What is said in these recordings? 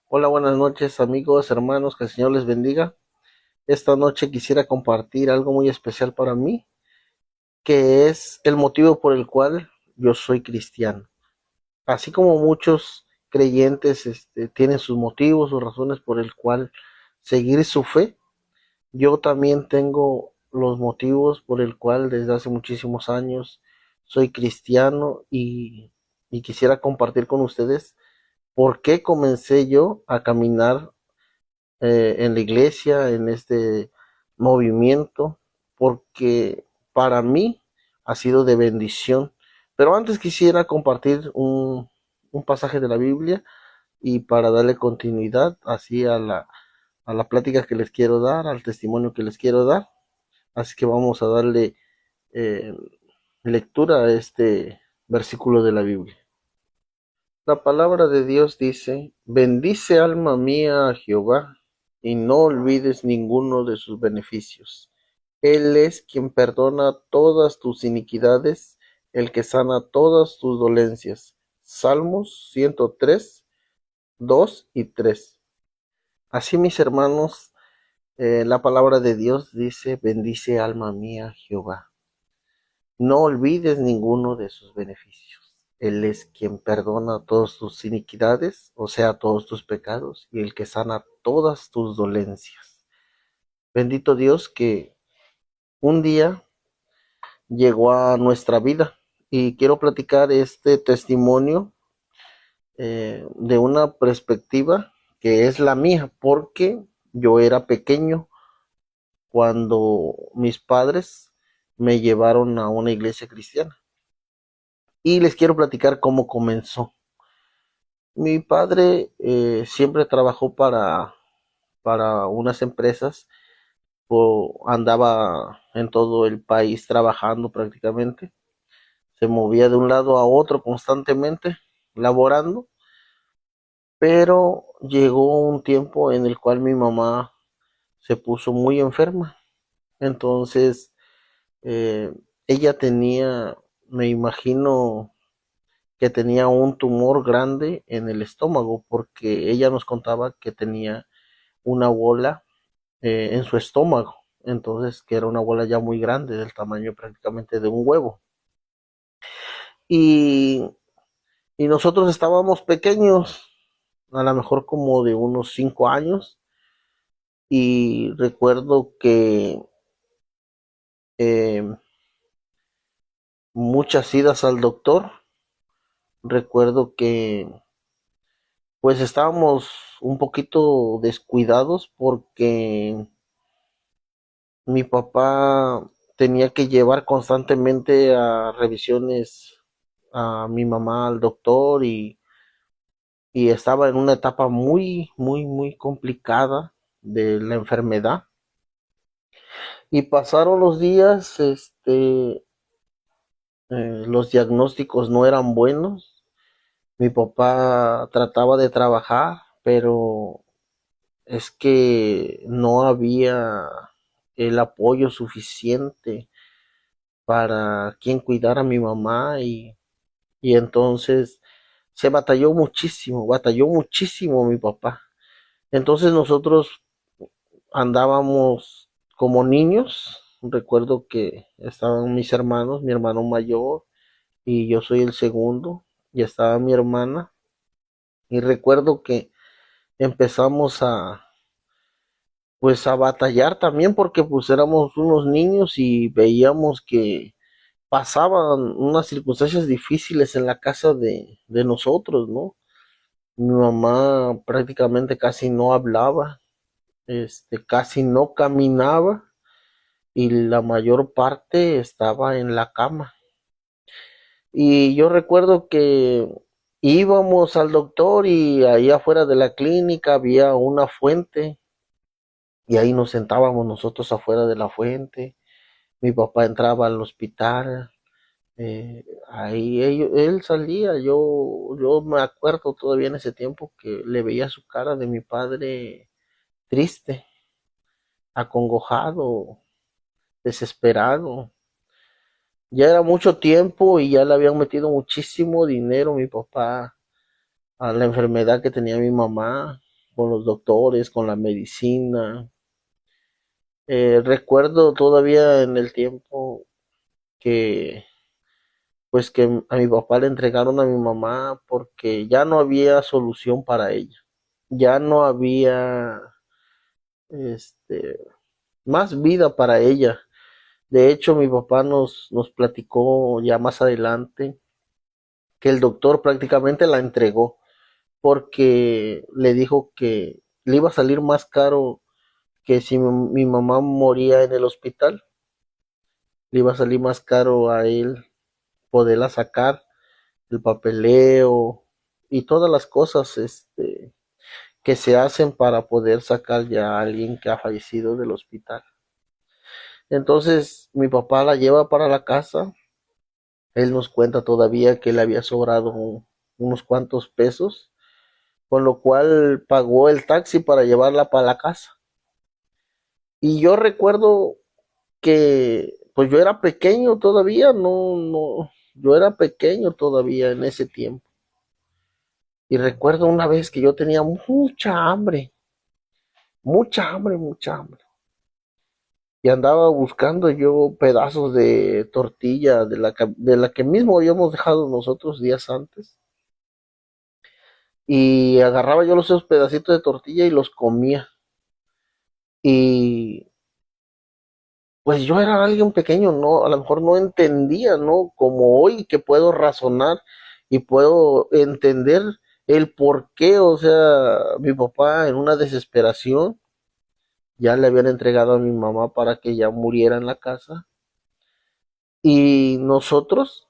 Hola, buenas noches amigos, hermanos, que el Señor les bendiga. Esta noche quisiera compartir algo muy especial para mí, que es el motivo por el cual yo soy cristiano. Así como muchos creyentes tienen sus motivos, sus razones por el cual seguir su fe, yo también tengo los motivos por el cual desde hace muchísimos años soy cristiano y quisiera compartir con ustedes por qué comencé yo a caminar en la iglesia, en este movimiento, porque para mí ha sido de bendición. Pero antes quisiera compartir un pasaje de la Biblia y para darle continuidad así a la plática que les quiero dar, al testimonio que les quiero dar. Así que vamos a darle eh, lectura a este versículo de la Biblia. La palabra de Dios dice, bendice alma mía a Jehová, y no olvides ninguno de sus beneficios. Él es quien perdona todas tus iniquidades, el que sana todas tus dolencias. Salmos 103, 2 y 3. Así, mis hermanos, la palabra de Dios dice, bendice alma mía a Jehová. No olvides ninguno de sus beneficios. Él es quien perdona todas tus iniquidades, o sea, todos tus pecados, y el que sana todas tus dolencias. Bendito Dios que un día llegó a nuestra vida y quiero platicar este testimonio de una perspectiva que es la mía, porque yo era pequeño cuando mis padres me llevaron a una iglesia cristiana. Y les quiero platicar cómo comenzó. Mi padre siempre trabajó para unas empresas, andaba en todo el país trabajando prácticamente, se movía de un lado a otro constantemente, laborando, pero llegó un tiempo en el cual mi mamá se puso muy enferma. Entonces, eh, ella tenía, me imagino que tenía un tumor grande en el estómago, porque ella nos contaba que tenía una bola en su estómago, entonces que era una bola ya muy grande, del tamaño prácticamente de un huevo. Y, y nosotros estábamos pequeños, a lo mejor como de unos 5 años, y recuerdo que eh, muchas idas al doctor, recuerdo que pues estábamos un poquito descuidados porque mi papá tenía que llevar constantemente a revisiones a mi mamá al doctor y estaba en una etapa muy, muy, muy complicada de la enfermedad. Y pasaron los días, los diagnósticos no eran buenos. Mi papá trataba de trabajar, pero es que no había el apoyo suficiente para quien cuidara a mi mamá y entonces se batalló muchísimo mi papá. Entonces nosotros andábamos como niños. Recuerdo que estaban mis hermanos, mi hermano mayor y yo soy el segundo, y estaba mi hermana. Y recuerdo que empezamos pues a batallar también porque pues éramos unos niños y veíamos que pasaban unas circunstancias difíciles en la casa de nosotros, ¿no? Mi mamá prácticamente casi no hablaba, casi no caminaba y la mayor parte estaba en la cama. Y yo recuerdo que íbamos al doctor y ahí afuera de la clínica había una fuente y ahí nos sentábamos nosotros afuera de la fuente. Mi papá entraba al hospital, ahí él salía, yo me acuerdo todavía en ese tiempo que le veía su cara de mi padre triste, acongojado, desesperado. Ya era mucho tiempo y ya le habían metido muchísimo dinero mi papá a la enfermedad que tenía mi mamá. con los doctores, con la medicina. Recuerdo todavía en el tiempo que pues que a mi papá le entregaron a mi mamá porque ya no había solución para ella. Ya no había este más vida para ella. De hecho, mi papá nos platicó ya más adelante que el doctor prácticamente la entregó porque le dijo que le iba a salir más caro que si mi mamá moría en el hospital, le iba a salir más caro a él poderla sacar, el papeleo y todas las cosas que se hacen para poder sacar ya a alguien que ha fallecido del hospital. Entonces mi papá la lleva para la casa. Él nos cuenta todavía que le había sobrado unos cuantos pesos, con lo cual pagó el taxi para llevarla para la casa. Y yo recuerdo que pues yo era pequeño todavía, yo era pequeño todavía en ese tiempo. Y recuerdo una vez que yo tenía mucha hambre, mucha hambre, mucha hambre. Y andaba buscando yo pedazos de tortilla de la que mismo habíamos dejado nosotros días antes. Y agarraba yo esos pedacitos de tortilla y los comía. Y pues yo era alguien pequeño, no, a lo mejor no entendía, ¿no? Como hoy que puedo razonar y puedo entender el por qué, o sea, mi papá en una desesperación ya le habían entregado a mi mamá para que ella muriera en la casa. Y nosotros,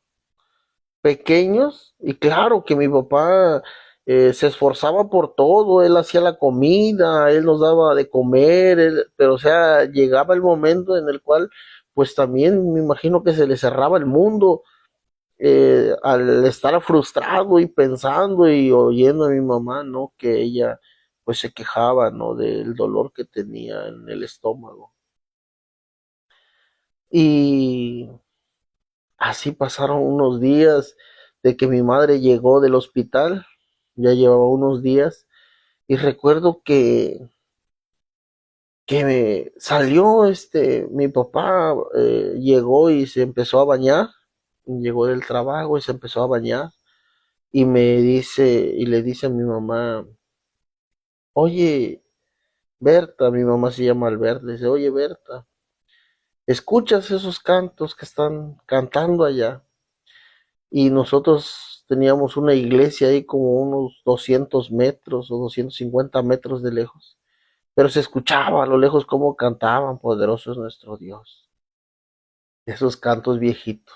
pequeños, y claro que mi papá se esforzaba por todo, él hacía la comida, él nos daba de comer, pero o sea, llegaba el momento en el cual pues también me imagino que se le cerraba el mundo al estar frustrado y pensando y oyendo a mi mamá, ¿no? Que ella pues se quejaba, ¿no? Del dolor que tenía en el estómago. Y así pasaron unos días de que mi madre llegó del hospital, ya llevaba unos días, y recuerdo que me salió mi papá llegó y se empezó a bañar, llegó del trabajo y se empezó a bañar, y le dice a mi mamá, oye, Berta, mi mamá se llama Alberta, le dice, oye, Berta, ¿escuchas esos cantos que están cantando allá? Y nosotros teníamos una iglesia ahí como unos 200 metros o 250 metros de lejos, pero se escuchaba a lo lejos cómo cantaban, poderoso es nuestro Dios, esos cantos viejitos,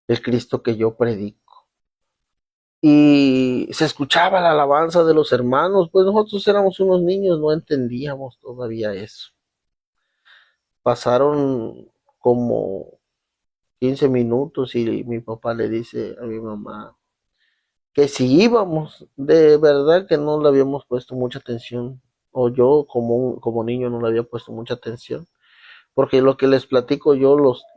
el Cristo que yo predico. Y se escuchaba la alabanza de los hermanos, pues nosotros éramos unos niños, no entendíamos todavía eso. Pasaron como 15 minutos y mi papá le dice a mi mamá, que si íbamos, de verdad que no le habíamos puesto mucha atención, o yo como niño no le había puesto mucha atención, porque lo que les platico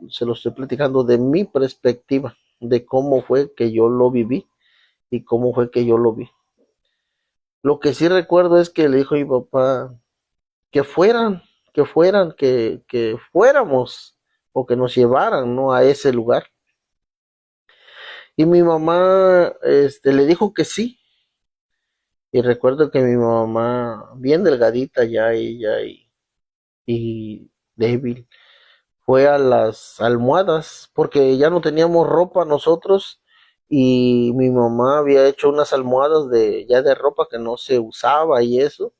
se los estoy platicando de mi perspectiva, de cómo fue que yo lo viví y cómo fue que yo lo vi. Lo que sí recuerdo es que le dijo a mi papá que fueran, que fuéramos o que nos llevaran, ¿no? A ese lugar. Y mi mamá, le dijo que sí. Y recuerdo que mi mamá, bien delgadita ya ella y débil, fue a las almohadas porque ya no teníamos ropa nosotros y mi mamá había hecho unas almohadas de ya de ropa que no se usaba y eso.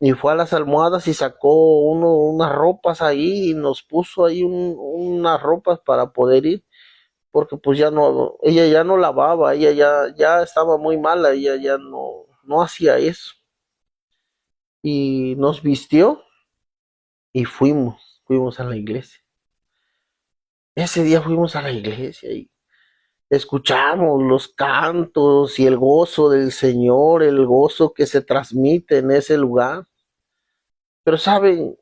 Y fue a las almohadas y sacó unas ropas ahí y nos puso ahí unas ropas para poder ir porque pues ya no, ella ya no lavaba, ella ya estaba muy mala, ella ya no hacía eso. Y nos vistió y fuimos a la iglesia. Ese día fuimos a la iglesia y escuchamos los cantos y el gozo del Señor, el gozo que se transmite en ese lugar. Pero saben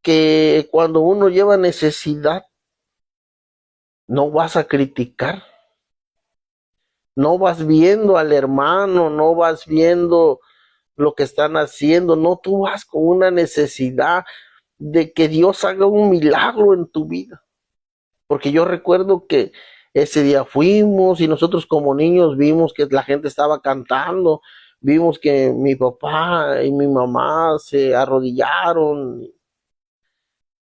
que cuando uno lleva necesidad, no vas a criticar, No vas viendo al hermano, no vas viendo lo que están haciendo, no, tú vas con una necesidad de que Dios haga un milagro en tu vida. Porque yo recuerdo que ese día fuimos y nosotros como niños vimos que la gente estaba cantando, vimos que mi papá y mi mamá se arrodillaron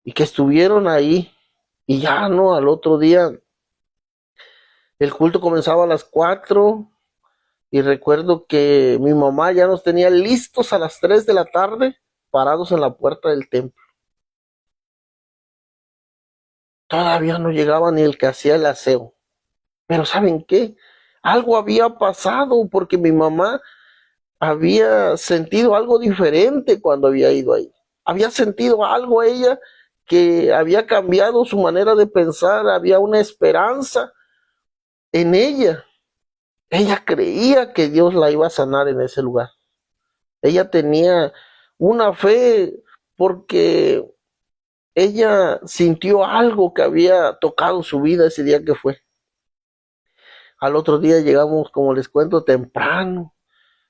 y que estuvieron ahí. Y ya no, al otro día el culto comenzaba a las 4 y recuerdo que mi mamá ya nos tenía listos a las 3 de la tarde parados en la puerta del templo. Todavía no llegaba ni el que hacía el aseo. Pero ¿saben qué? Algo había pasado porque mi mamá había sentido algo diferente cuando había ido ahí. Había sentido algo ella que había cambiado su manera de pensar, había una esperanza en ella. Ella creía que Dios la iba a sanar en ese lugar. Ella tenía una fe porque ella sintió algo que había tocado su vida ese día que fue. Al otro día llegamos, como les cuento, temprano.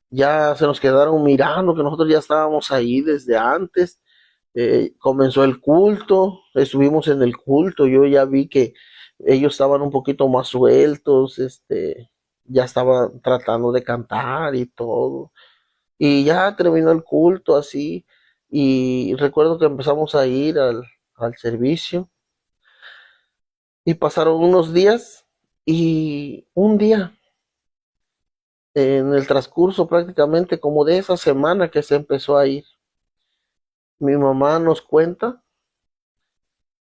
Ya se nos quedaron mirando, que nosotros ya estábamos ahí desde antes. Comenzó el culto, estuvimos en el culto, yo ya vi que ellos estaban un poquito más sueltos, ya estaban tratando de cantar y todo. Y ya terminó el culto así, y recuerdo que empezamos a ir al servicio, y pasaron unos días, y un día, en el transcurso prácticamente como de esa semana que se empezó a ir, mi mamá nos cuenta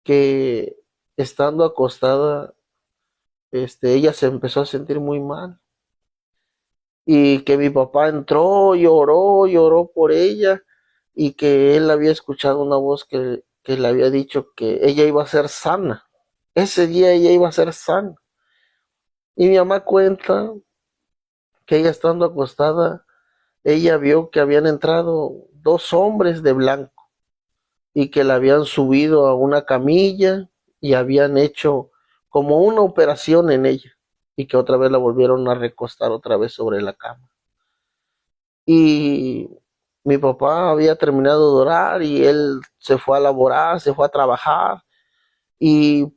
que estando acostada, ella se empezó a sentir muy mal y que mi papá entró, lloró por ella y que él había escuchado una voz que le había dicho que ella iba a ser sana. Ese día ella iba a ser sana. Y mi mamá cuenta que ella estando acostada, ella vio que habían entrado dos hombres de blanco y que la habían subido a una camilla y habían hecho como una operación en ella y que otra vez la volvieron a recostar otra vez sobre la cama. Y mi papá había terminado de orar y él se fue a laborar, se fue a trabajar y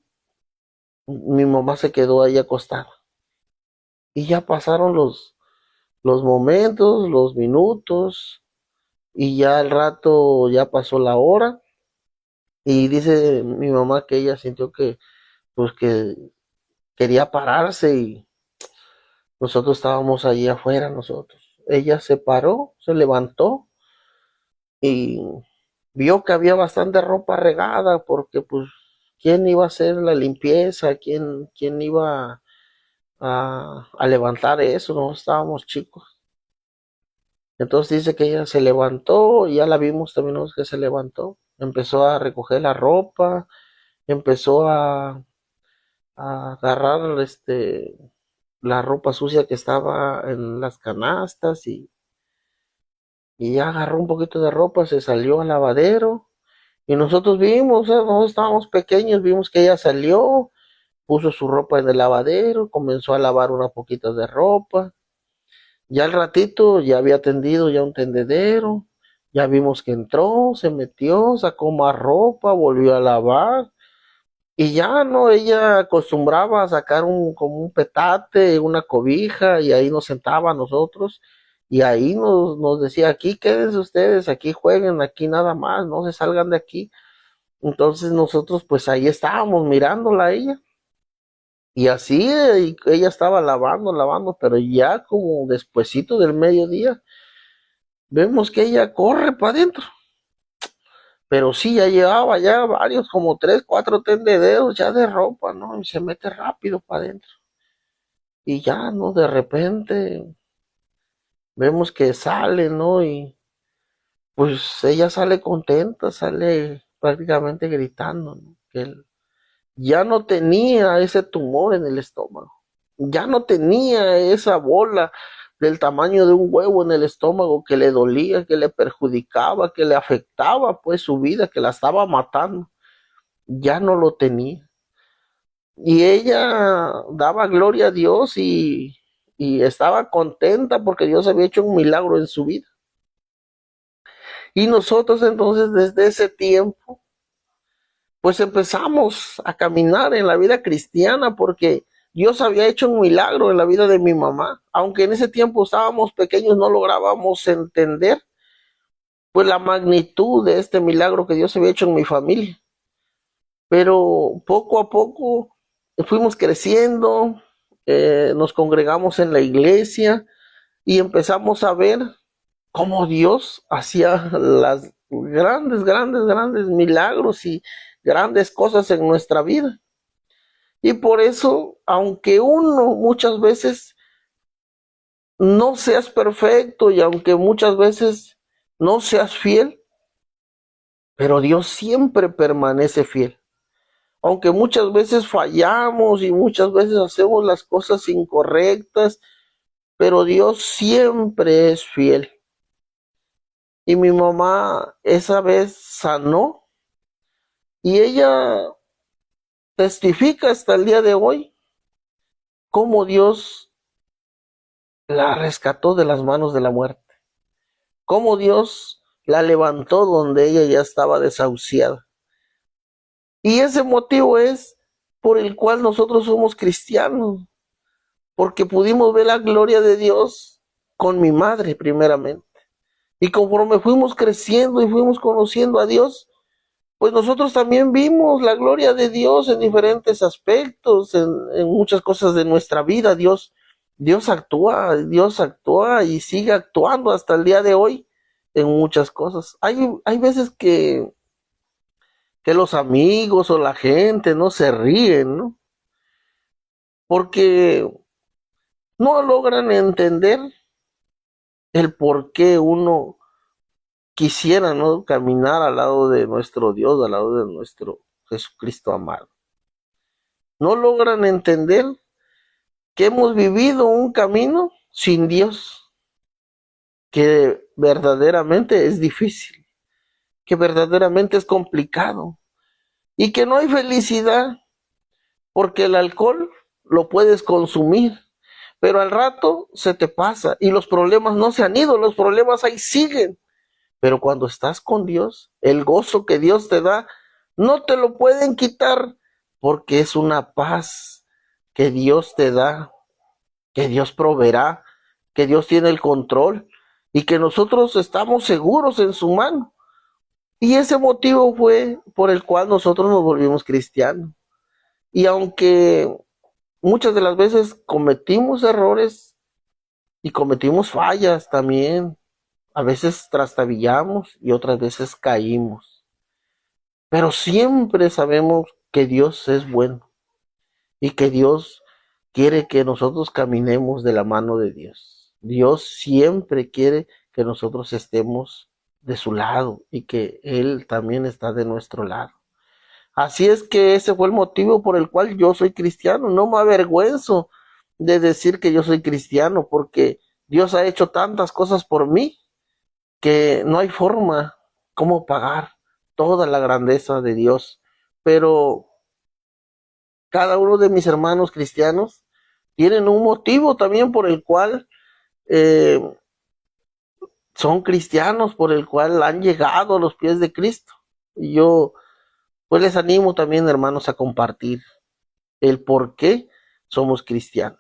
mi mamá se quedó ahí acostada. Y ya pasaron los momentos, los minutos y ya al rato ya pasó la hora y dice mi mamá que ella sintió que pues que quería pararse y nosotros estábamos allí afuera nosotros. Ella se paró, se levantó y vio que había bastante ropa regada porque pues quién iba a hacer la limpieza, quién iba a levantar eso, no estábamos chicos. Entonces dice que ella se levantó y ya la vimos también nosotros que se levantó, empezó a recoger la ropa, empezó a agarrar la ropa sucia que estaba en las canastas y ya agarró un poquito de ropa, se salió al lavadero y nosotros vimos, nosotros estábamos pequeños, vimos que ella salió, puso su ropa en el lavadero, comenzó a lavar unas poquitas de ropa, ya al ratito ya había tendido ya un tendedero, ya vimos que entró, se metió, sacó más ropa, volvió a lavar. Y ya no, ella acostumbraba a sacar como un petate, una cobija, y ahí nos sentaba a nosotros, y ahí nos decía, aquí quédense ustedes, aquí jueguen, aquí nada más, no se salgan de aquí. Entonces nosotros pues ahí estábamos mirándola a ella, y así y ella estaba lavando, pero ya como despuesito del mediodía, vemos que ella corre para adentro. Pero sí, ya llevaba ya varios, como tres, cuatro tendederos ya de ropa, ¿no? Y se mete rápido para adentro. Y ya, ¿no? De repente vemos que sale, ¿no? Y pues ella sale contenta, sale prácticamente gritando, ¿no? Que él ya no tenía ese tumor en el estómago, ya no tenía esa bola del tamaño de un huevo en el estómago que le dolía, que le perjudicaba, que le afectaba pues su vida, que la estaba matando, ya no lo tenía. Y ella daba gloria a Dios y estaba contenta porque Dios había hecho un milagro en su vida. Y nosotros entonces desde ese tiempo, pues empezamos a caminar en la vida cristiana porque Dios había hecho un milagro en la vida de mi mamá. Aunque en ese tiempo estábamos pequeños, no lográbamos entender pues la magnitud de este milagro que Dios había hecho en mi familia. Pero poco a poco fuimos creciendo, nos congregamos en la iglesia y empezamos a ver cómo Dios hacía las grandes milagros y grandes cosas en nuestra vida. Y por eso, aunque uno muchas veces no seas perfecto y aunque muchas veces no seas fiel, pero Dios siempre permanece fiel. Aunque muchas veces fallamos y muchas veces hacemos las cosas incorrectas, pero Dios siempre es fiel. Y mi mamá esa vez sanó y ella testifica hasta el día de hoy cómo Dios la rescató de las manos de la muerte, cómo Dios la levantó donde ella ya estaba desahuciada. Y ese motivo es por el cual nosotros somos cristianos, porque pudimos ver la gloria de Dios con mi madre primeramente. Y conforme fuimos creciendo y fuimos conociendo a Dios, pues nosotros también vimos la gloria de Dios en diferentes aspectos, en muchas cosas de nuestra vida. Dios actúa y sigue actuando hasta el día de hoy en muchas cosas. Hay veces que los amigos o la gente no se ríen, ¿no? Porque no logran entender el por qué uno quisiera, ¿no?, caminar al lado de nuestro Dios, al lado de nuestro Jesucristo amado. No logran entender que hemos vivido un camino sin Dios, que verdaderamente es difícil, que verdaderamente es complicado y que no hay felicidad porque el alcohol lo puedes consumir, pero al rato se te pasa y los problemas no se han ido, los problemas ahí siguen. Pero cuando estás con Dios, el gozo que Dios te da, no te lo pueden quitar porque es una paz que Dios te da, que Dios proveerá, que Dios tiene el control y que nosotros estamos seguros en su mano. Y ese motivo fue por el cual nosotros nos volvimos cristianos. Y aunque muchas de las veces cometimos errores y cometimos fallas también, a veces trastabillamos y otras veces caímos. Pero siempre sabemos que Dios es bueno y que Dios quiere que nosotros caminemos de la mano de Dios. Dios siempre quiere que nosotros estemos de su lado y que Él también está de nuestro lado. Así es que ese fue el motivo por el cual yo soy cristiano. No me avergüenzo de decir que yo soy cristiano porque Dios ha hecho tantas cosas por mí que no hay forma como pagar toda la grandeza de Dios. Pero cada uno de mis hermanos cristianos tienen un motivo también por el cual eh, son cristianos, por el cual han llegado a los pies de Cristo. Y yo pues les animo también, hermanos, a compartir el por qué somos cristianos.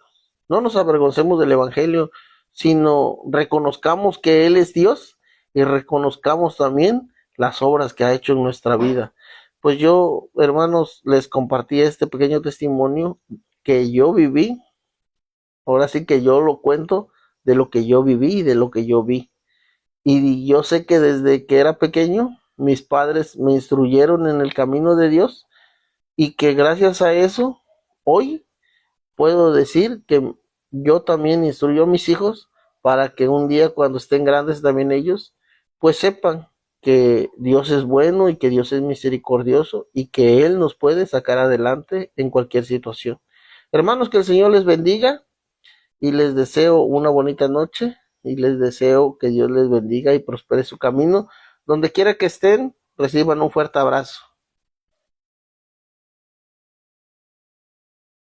No nos avergoncemos del Evangelio, sino reconozcamos que Él es Dios y reconozcamos también las obras que ha hecho en nuestra vida. Pues yo, hermanos, les compartí este pequeño testimonio que yo viví. Ahora sí que yo lo cuento de lo que yo viví y de lo que yo vi. Y yo sé que desde que era pequeño, mis padres me instruyeron en el camino de Dios y que gracias a eso, hoy puedo decir que yo también instruyo a mis hijos para que un día cuando estén grandes también ellos, pues sepan que Dios es bueno y que Dios es misericordioso y que Él nos puede sacar adelante en cualquier situación. Hermanos, que el Señor les bendiga y les deseo una bonita noche y les deseo que Dios les bendiga y prospere su camino. Donde quiera que estén, reciban un fuerte abrazo.